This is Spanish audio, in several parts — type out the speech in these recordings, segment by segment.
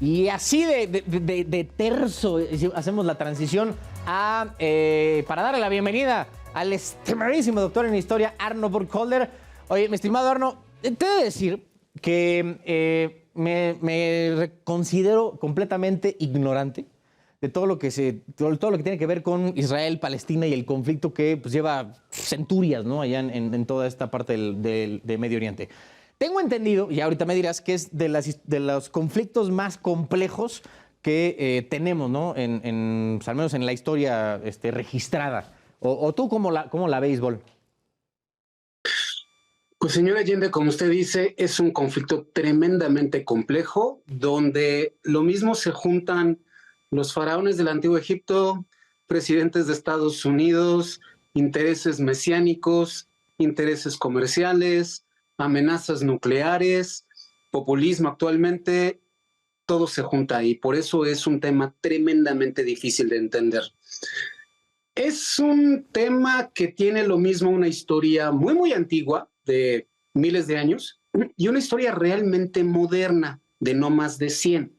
Y así de terso hacemos la transición para darle la bienvenida al estimadísimo doctor en historia, Arno Burkholder. Oye, mi estimado Arno, te he de decir que me considero completamente ignorante de todo lo que tiene que ver con Israel, Palestina y el conflicto que pues, lleva centurias, ¿no? Allá en toda esta parte de Medio Oriente. Tengo entendido, y ahorita me dirás, que es de los conflictos más complejos que tenemos, ¿no? Pues, al menos en la historia registrada. ¿O tú cómo la béisbol? Pues señor Allende, como usted dice, es un conflicto tremendamente complejo, donde lo mismo se juntan los faraones del Antiguo Egipto, presidentes de Estados Unidos, intereses mesiánicos, intereses comerciales, amenazas nucleares, populismo actualmente, todo se junta ahí. Por eso es un tema tremendamente difícil de entender. Es un tema que tiene lo mismo una historia muy, muy antigua, de miles de años, y una historia realmente moderna, de no más de 100.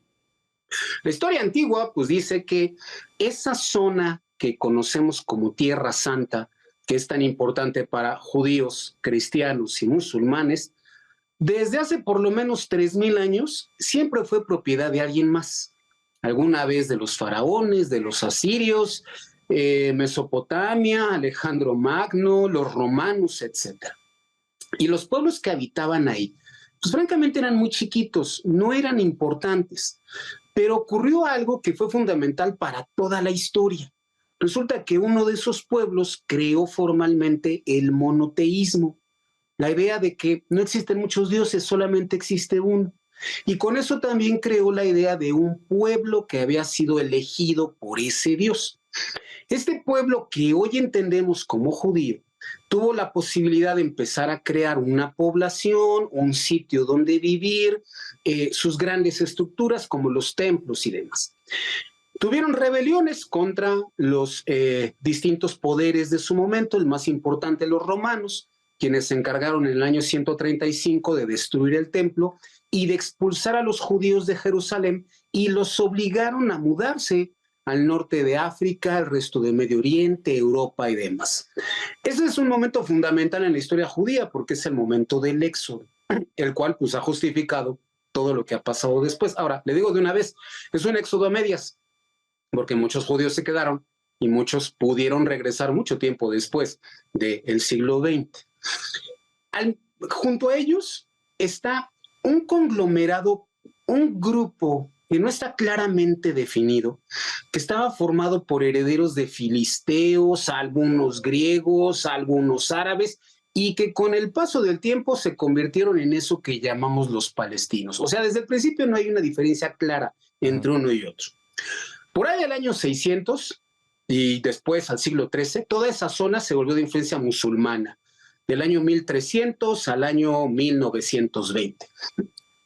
La historia antigua, pues dice que esa zona que conocemos como Tierra Santa, que es tan importante para judíos, cristianos y musulmanes, desde hace por lo menos 3000 años, siempre fue propiedad de alguien más. Alguna vez de los faraones, de los asirios, Mesopotamia, Alejandro Magno, los romanos, etc. Y los pueblos que habitaban ahí, pues francamente eran muy chiquitos, no eran importantes, pero ocurrió algo que fue fundamental para toda la historia. Resulta que uno de esos pueblos creó formalmente el monoteísmo, la idea de que no existen muchos dioses, solamente existe uno. Y con eso también creó la idea de un pueblo que había sido elegido por ese dios. Este pueblo que hoy entendemos como judío tuvo la posibilidad de empezar a crear una población, un sitio donde vivir, sus grandes estructuras como los templos y demás. Tuvieron rebeliones contra los distintos poderes de su momento, el más importante los romanos, quienes se encargaron en el año 135 de destruir el templo y de expulsar a los judíos de Jerusalén y los obligaron a mudarse al norte de África, al resto de Medio Oriente, Europa y demás. Ese es un momento fundamental en la historia judía porque es el momento del éxodo, el cual pues ha justificado todo lo que ha pasado después. Ahora, le digo de una vez, es un éxodo a medias, porque muchos judíos se quedaron y muchos pudieron regresar mucho tiempo después del siglo XX. Junto a ellos está un conglomerado, un grupo que no está claramente definido, que estaba formado por herederos de filisteos, algunos griegos, algunos árabes, y que con el paso del tiempo se convirtieron en eso que llamamos los palestinos. O sea, desde el principio no hay una diferencia clara entre uno y otro. Por ahí del año 600 y después al siglo XIII, toda esa zona se volvió de influencia musulmana, del año 1300 al año 1920.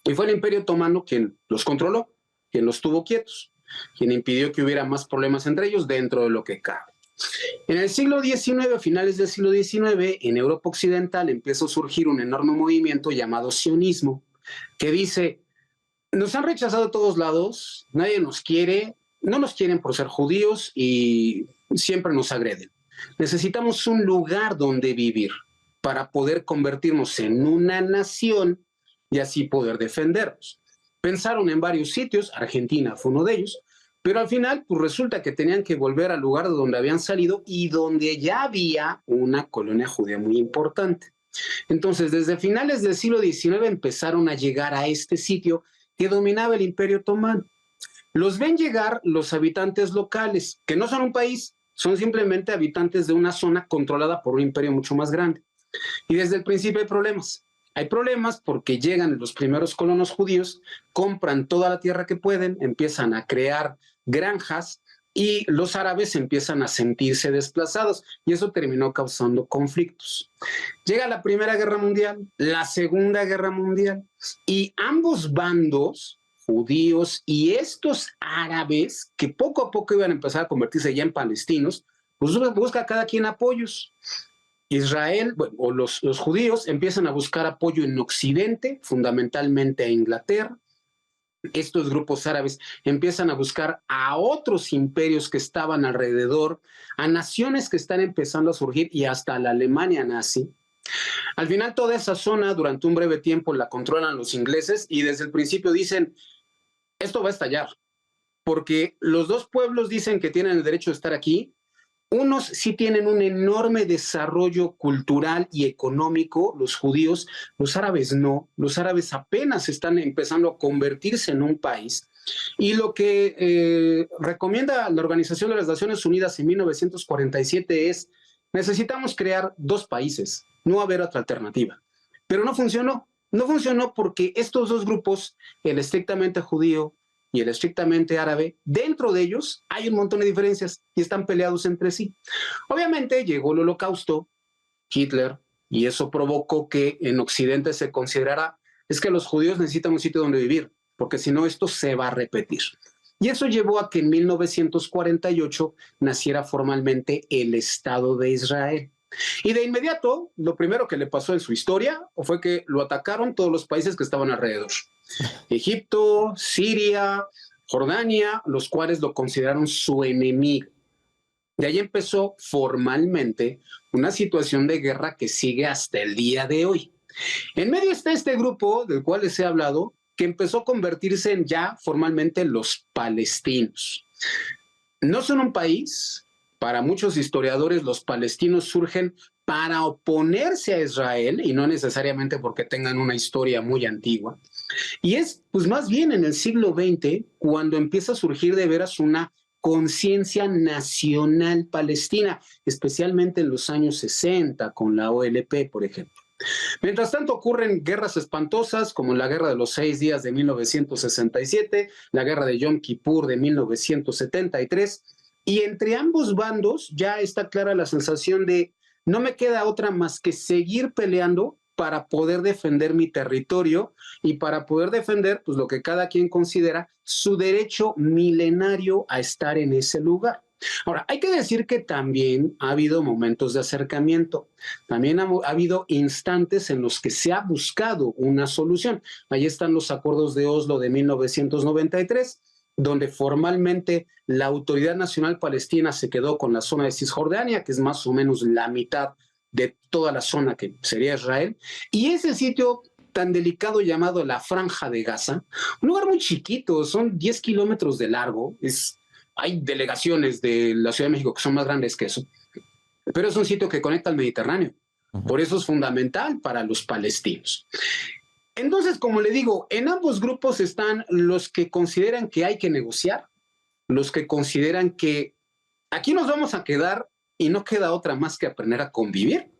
Y fue el Imperio Otomano quien los controló, quien los tuvo quietos, quien impidió que hubiera más problemas entre ellos dentro de lo que cabe. En el siglo XIX, a finales del siglo XIX, en Europa Occidental empieza a surgir un enorme movimiento llamado sionismo, que dice, nos han rechazado de todos lados, nadie nos quiere, no nos quieren por ser judíos y siempre nos agreden. Necesitamos un lugar donde vivir para poder convertirnos en una nación y así poder defendernos. Pensaron en varios sitios, Argentina fue uno de ellos, pero al final pues resulta que tenían que volver al lugar de donde habían salido y donde ya había una colonia judía muy importante. Entonces, desde finales del siglo XIX empezaron a llegar a este sitio que dominaba el Imperio Otomano. Los ven llegar los habitantes locales, que no son un país, son simplemente habitantes de una zona controlada por un imperio mucho más grande. Y desde el principio hay problemas. Hay problemas porque llegan los primeros colonos judíos, compran toda la tierra que pueden, empiezan a crear granjas y los árabes empiezan a sentirse desplazados y eso terminó causando conflictos. Llega la Primera Guerra Mundial, la Segunda Guerra Mundial y ambos bandos, judíos y estos árabes, que poco a poco iban a empezar a convertirse ya en palestinos, pues busca cada quien apoyos. Israel, bueno, o los judíos empiezan a buscar apoyo en Occidente, fundamentalmente a Inglaterra, estos grupos árabes empiezan a buscar a otros imperios que estaban alrededor, a naciones que están empezando a surgir y hasta la Alemania nazi. Al final toda esa zona durante un breve tiempo la controlan los ingleses y desde el principio dicen, esto va a estallar, porque los dos pueblos dicen que tienen el derecho de estar aquí. Unos sí tienen un enorme desarrollo cultural y económico, los judíos, los árabes no, los árabes apenas están empezando a convertirse en un país. Y lo que recomienda la Organización de las Naciones Unidas en 1947 es, necesitamos crear dos países, no va a haber otra alternativa. Pero no funcionó, no funcionó porque estos dos grupos, el estrictamente judío y el estrictamente árabe, dentro de ellos hay un montón de diferencias y están peleados entre sí. Obviamente llegó el Holocausto, Hitler, y eso provocó que en Occidente se considerara, es que los judíos necesitan un sitio donde vivir, porque si no esto se va a repetir. Y eso llevó a que en 1948 naciera formalmente el Estado de Israel. Y de inmediato, lo primero que le pasó en su historia fue que lo atacaron todos los países que estaban alrededor. Egipto, Siria, Jordania, los cuales lo consideraron su enemigo. De ahí empezó formalmente una situación de guerra que sigue hasta el día de hoy. En medio está este grupo del cual les he hablado, que empezó a convertirse en ya formalmente los palestinos. No son un país, para muchos historiadores los palestinos surgen para oponerse a Israel y no necesariamente porque tengan una historia muy antigua. Y es pues más bien en el siglo XX cuando empieza a surgir de veras una conciencia nacional palestina, especialmente en los años 60 con la OLP, por ejemplo. Mientras tanto ocurren guerras espantosas como la Guerra de los 6 días de 1967, la Guerra de Yom Kippur de 1973, y entre ambos bandos ya está clara la sensación de no me queda otra más que seguir peleando para poder defender mi territorio y para poder defender pues, lo que cada quien considera su derecho milenario a estar en ese lugar. Ahora, hay que decir que también ha habido momentos de acercamiento, también ha habido instantes en los que se ha buscado una solución. Ahí están los acuerdos de Oslo de 1993, donde formalmente la Autoridad Nacional Palestina se quedó con la zona de Cisjordania, que es más o menos la mitad de toda la zona que sería Israel, y ese sitio tan delicado llamado la Franja de Gaza, un lugar muy chiquito, son 10 kilómetros de largo, hay delegaciones de la Ciudad de México que son más grandes que eso, pero es un sitio que conecta al Mediterráneo, por eso es fundamental para los palestinos. Entonces, como le digo, en ambos grupos están los que consideran que hay que negociar, los que consideran que aquí nos vamos a quedar y no queda otra más que aprender a convivir,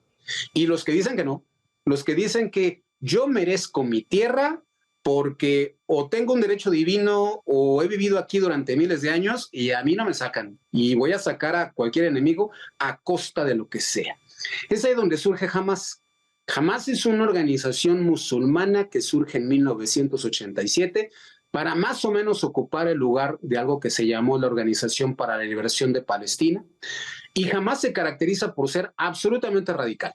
y los que dicen que no, los que dicen que yo merezco mi tierra porque o tengo un derecho divino o he vivido aquí durante miles de años y a mí no me sacan y voy a sacar a cualquier enemigo a costa de lo que sea. Es ahí donde surge Hamas. Hamas es una organización musulmana que surge en 1987 para más o menos ocupar el lugar de algo que se llamó la Organización para la Liberación de Palestina, y Hamas se caracteriza por ser absolutamente radical.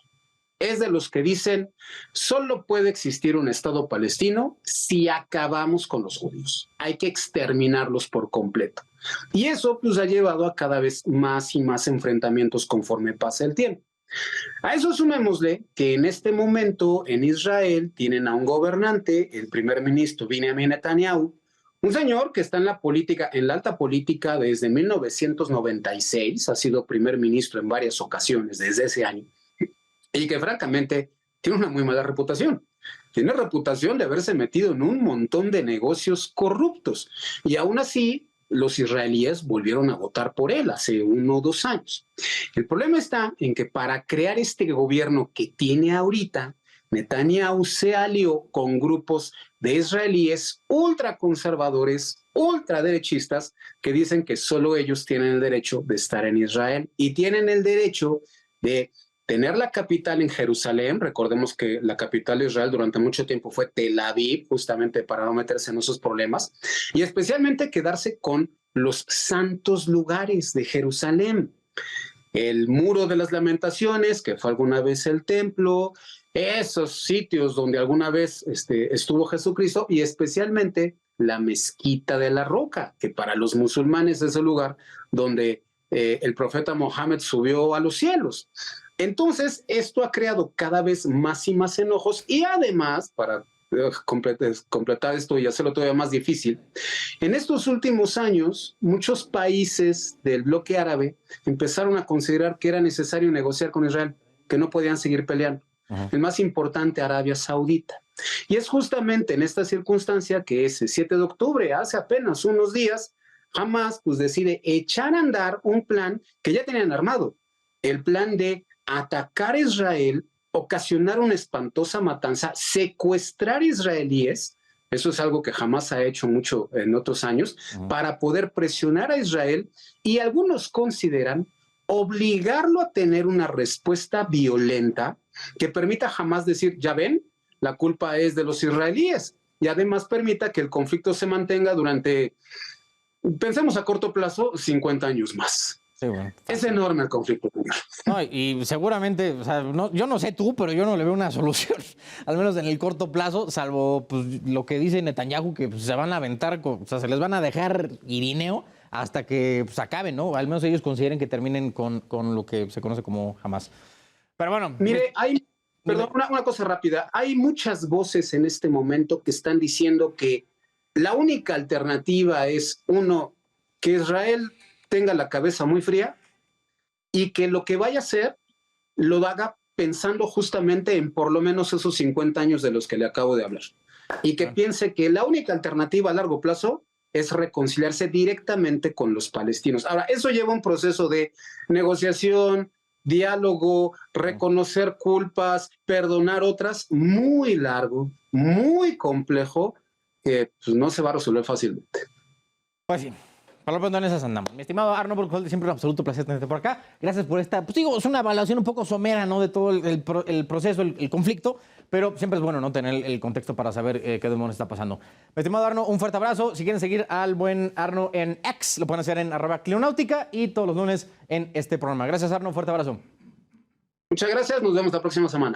Es de los que dicen, solo puede existir un Estado palestino si acabamos con los judíos. Hay que exterminarlos por completo. Y eso pues ha llevado a cada vez más y más enfrentamientos conforme pasa el tiempo. A eso sumémosle que en este momento en Israel tienen a un gobernante, el primer ministro Benjamin Netanyahu, un señor que está en la política, en la alta política desde 1996, ha sido primer ministro en varias ocasiones desde ese año, y que francamente tiene una muy mala reputación. Tiene reputación de haberse metido en un montón de negocios corruptos, y aún así los israelíes volvieron a votar por él hace 1 o 2 años. El problema está en que para crear este gobierno que tiene ahorita, Netanyahu se alió con grupos de israelíes ultraconservadores, ultraderechistas, que dicen que solo ellos tienen el derecho de estar en Israel y tienen el derecho de tener la capital en Jerusalén. Recordemos que la capital de Israel durante mucho tiempo fue Tel Aviv, justamente para no meterse en esos problemas, y especialmente quedarse con los santos lugares de Jerusalén. El Muro de las Lamentaciones, que fue alguna vez el templo, esos sitios donde alguna vez estuvo Jesucristo, y especialmente la Mezquita de la Roca, que para los musulmanes es el lugar donde el profeta Mohammed subió a los cielos. Entonces, esto ha creado cada vez más y más enojos y además, para completar esto y hacerlo todavía más difícil, en estos últimos años, muchos países del bloque árabe empezaron a considerar que era necesario negociar con Israel, que no podían seguir peleando. El más importante, Arabia Saudita. Y es justamente en esta circunstancia que ese 7 de octubre, hace apenas unos días, Hamás pues, decide echar a andar un plan que ya tenían armado, el plan de atacar a Israel, ocasionar una espantosa matanza, secuestrar israelíes, eso es algo que jamás ha hecho mucho en otros años, para poder presionar a Israel y algunos consideran obligarlo a tener una respuesta violenta que permita jamás decir, ya ven, la culpa es de los israelíes y además permita que el conflicto se mantenga durante, pensemos a corto plazo, 50 años más. Sí, bueno. Es enorme el conflicto. No, y seguramente, o sea, no, yo no sé tú, pero yo no le veo una solución, al menos en el corto plazo, salvo pues, lo que dice Netanyahu, que pues, se van a aventar, o sea, se les van a dejar irineo hasta que pues, acaben, ¿no? Al menos ellos consideren que terminen con lo que se conoce como Hamás. Pero bueno. Mire, perdón, una cosa rápida. Hay muchas voces en este momento que están diciendo que la única alternativa es, uno, que Israel tenga la cabeza muy fría y que lo que vaya a hacer lo haga pensando justamente en por lo menos esos 50 años de los que le acabo de hablar. Y que piense que la única alternativa a largo plazo es reconciliarse directamente con los palestinos. Ahora, eso lleva un proceso de negociación, diálogo, reconocer culpas, perdonar otras, muy largo, muy complejo, que pues, no se va a resolver fácilmente. Pues sí. Por lo pronto en esas andamos. Mi estimado Arno Burkholder, siempre un absoluto placer tenerte por acá. Gracias por esta, pues digo, es una evaluación un poco somera, ¿no? De todo el proceso, el conflicto, pero siempre es bueno, ¿no? Tener el contexto para saber qué demonios está pasando. Mi estimado Arno, un fuerte abrazo. Si quieren seguir al buen Arno en X, lo pueden hacer en @Clionáutica y todos los lunes en este programa. Gracias, Arno, un fuerte abrazo. Muchas gracias, nos vemos la próxima semana.